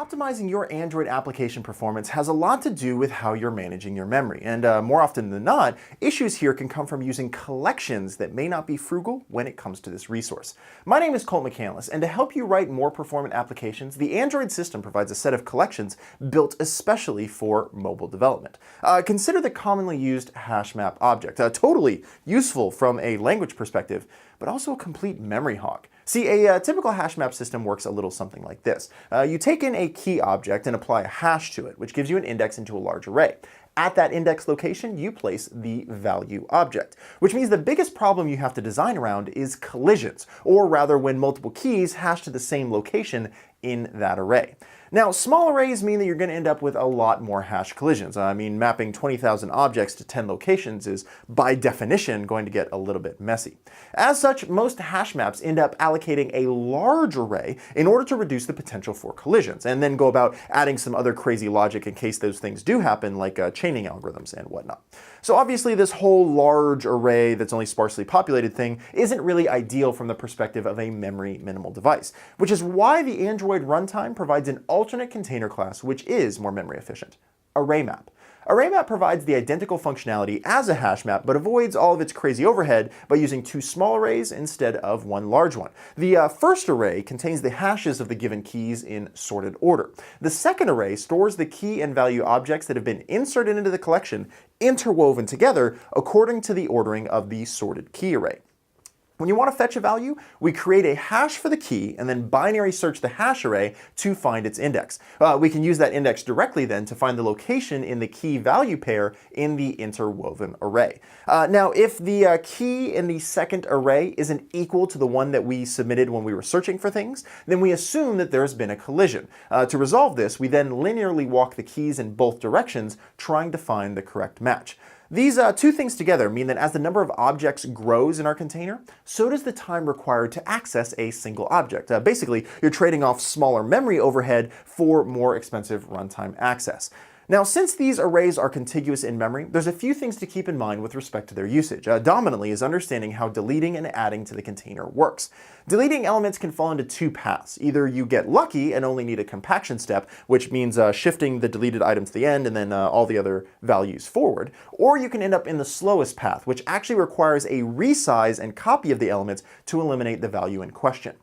Optimizing your Android application performance has a lot to do with how you're managing your memory, and more often than not, issues here can come from using collections that may not be frugal when it comes to this resource. My name is Colt McCandless, and to help you write more performant applications, the Android system provides a set of collections built especially for mobile development. Consider the commonly used HashMap object, totally useful from a language perspective, but also a complete memory hog. See, a typical HashMap system works a little something like this. You take in a key object and apply a hash to it, which gives you an index into a large array. At that index location, you place the value object, which means the biggest problem you have to design around is collisions, or rather when multiple keys hash to the same location in that array. Now, small arrays mean that you're going to end up with a lot more hash collisions. I mean, mapping 20,000 objects to 10 locations is, by definition, going to get a little bit messy. As such, most hash maps end up allocating a large array in order to reduce the potential for collisions, and then go about adding some other crazy logic in case those things do happen, like chaining algorithms and whatnot. So obviously, this whole large array that's only sparsely populated thing isn't really ideal from the perspective of a memory minimal device, which is why the Android runtime provides an alternate container class which is more memory efficient: ArrayMap. ArrayMap provides the identical functionality as a hash map, but avoids all of its crazy overhead by using two small arrays instead of one large one. The first array contains the hashes of the given keys in sorted order. The second array stores the key and value objects that have been inserted into the collection, interwoven together according to the ordering of the sorted key array. When you want to fetch a value, we create a hash for the key and then binary search the hash array to find its index. We can use that index directly then to find the location in the key value pair in the interwoven array. Now, if the key in the second array isn't equal to the one that we submitted when we were searching for things, then we assume that there's been a collision. To resolve this, we then linearly walk the keys in both directions, trying to find the correct match. These two things together mean that as the number of objects grows in our container, so does the time required to access a single object. Basically, you're trading off smaller memory overhead for more expensive runtime access. Now, since these arrays are contiguous in memory, there's a few things to keep in mind with respect to their usage. Dominantly is understanding how deleting and adding to the container works. Deleting elements can fall into two paths. Either you get lucky and only need a compaction step, which means shifting the deleted item to the end and then all the other values forward, or you can end up in the slowest path, which actually requires a resize and copy of the elements to eliminate the value in question.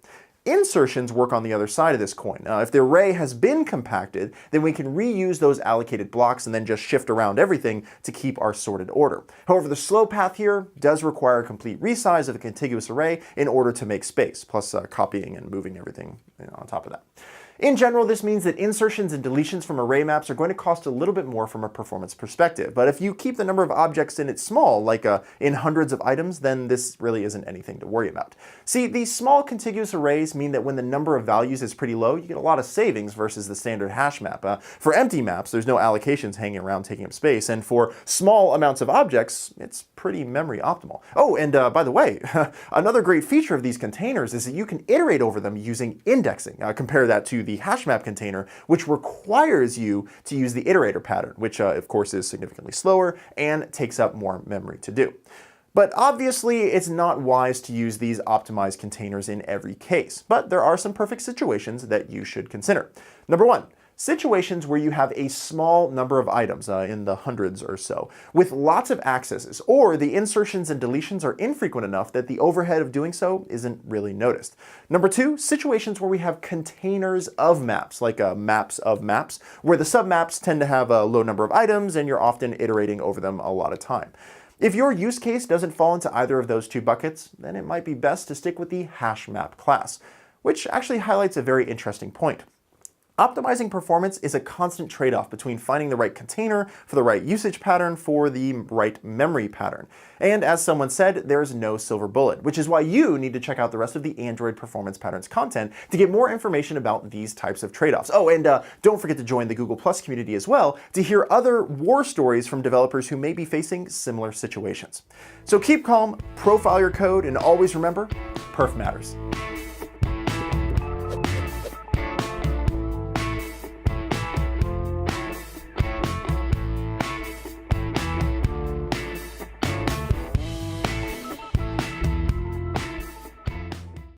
Insertions work on the other side of this coin. If the array has been compacted, then we can reuse those allocated blocks and then just shift around everything to keep our sorted order. However, the slow path here does require a complete resize of a contiguous array in order to make space, plus copying and moving everything on top of that. In general, this means that insertions and deletions from array maps are going to cost a little bit more from a performance perspective. But if you keep the number of objects in it small, like in hundreds of items, then this really isn't anything to worry about. See, these small contiguous arrays mean that when the number of values is pretty low, you get a lot of savings versus the standard hash map. For empty maps, there's no allocations hanging around taking up space, and for small amounts of objects, it's pretty memory optimal. Oh, and by the way, another great feature of these containers is that you can iterate over them using indexing. Compare that to the HashMap container, which requires you to use the iterator pattern, which of course is significantly slower and takes up more memory to do. But obviously, it's not wise to use these optimized containers in every case, but there are some perfect situations that you should consider. Number one, situations where you have a small number of items, in the hundreds or so, with lots of accesses, or the insertions and deletions are infrequent enough that the overhead of doing so isn't really noticed. Number two, situations where we have containers of maps, like maps of maps, where the submaps tend to have a low number of items and you're often iterating over them a lot of time. If your use case doesn't fall into either of those two buckets, then it might be best to stick with the HashMap class, which actually highlights a very interesting point. Optimizing performance is a constant trade-off between finding the right container for the right usage pattern for the right memory pattern. And as someone said, there's no silver bullet, which is why you need to check out the rest of the Android Performance Patterns content to get more information about these types of trade-offs. Oh, and don't forget to join the Google Plus community as well to hear other war stories from developers who may be facing similar situations. So keep calm, profile your code, and always remember, perf matters.